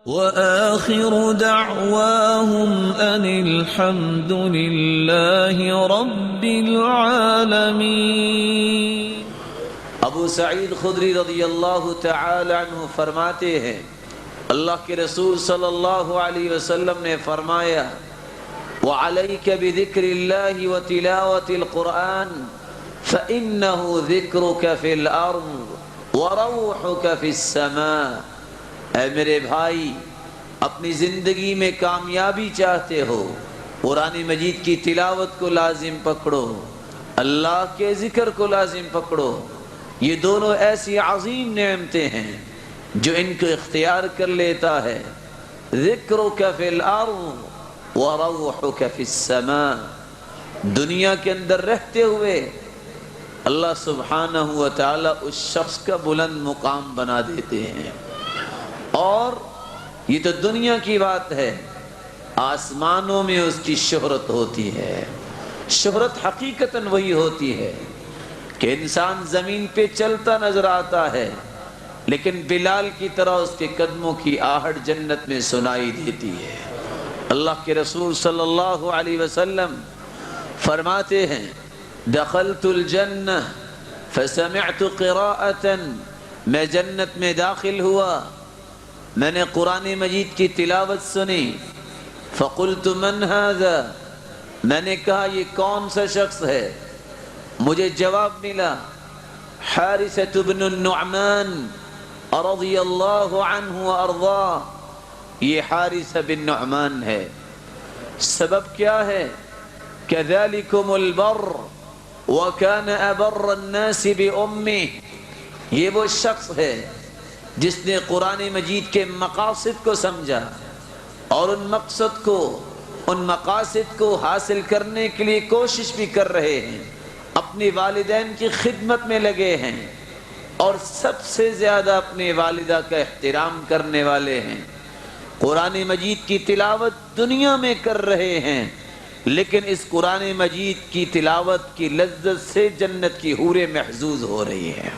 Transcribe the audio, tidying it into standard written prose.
وآخر دعواهم أن الحمد لله رب العالمين۔ ابو سعید خدری رضی اللہ تعالی عنہ فرماتے ہیں اللہ کے رسول صلی اللہ علیہ وسلم نے فرمایا وَعَلَيْكَ بِذِكْرِ اللَّهِ وَتِلَاوَةِ الْقُرْآنِ فَإِنَّهُ ذِكْرُكَ فِي الْأَرْضِ وَرَوْحُكَ فِي السَّمَاءِ۔ اے میرے بھائی، اپنی زندگی میں کامیابی چاہتے ہو، قرآن مجید کی تلاوت کو لازم پکڑو، اللہ کے ذکر کو لازم پکڑو۔ یہ دونوں ایسی عظیم نعمتیں ہیں جو ان کو اختیار کر لیتا ہے۔ ذکرک فی الارض وروحک فی السماء۔ دنیا کے اندر رہتے ہوئے اللہ سبحانہ و تعالی اس شخص کا بلند مقام بنا دیتے ہیں۔ اور یہ تو دنیا کی بات ہے، آسمانوں میں اس کی شہرت ہوتی ہے۔ شہرت حقیقتاً وہی ہوتی ہے کہ انسان زمین پہ چلتا نظر آتا ہے لیکن بلال کی طرح اس کے قدموں کی آہٹ جنت میں سنائی دیتی ہے۔ اللہ کے رسول صلی اللہ علیہ وسلم فرماتے ہیں دخلت الجنہ فسمعت قراءة، میں جنت میں داخل ہوا، میں نے قرآن مجید کی تلاوت سنی، فقلت من هذا، میں نے کہا یہ کون سا شخص ہے؟ مجھے جواب ملا حارثة بن النعمان رضی اللہ عنہ وارضاہ، یہ حارثہ بن نعمان ہے۔ سبب کیا ہے؟ كذلكم البر وكان أبر الناس بأمه، یہ وہ شخص ہے جس نے قرآن مجید کے مقاصد کو سمجھا اور ان مقاصد کو حاصل کرنے کے لیے کوشش بھی کر رہے ہیں، اپنی والدین کی خدمت میں لگے ہیں اور سب سے زیادہ اپنی والدہ کا احترام کرنے والے ہیں۔ قرآن مجید کی تلاوت دنیا میں کر رہے ہیں لیکن اس قرآن مجید کی تلاوت کی لذت سے جنت کی حوریں محظوظ ہو رہی ہیں۔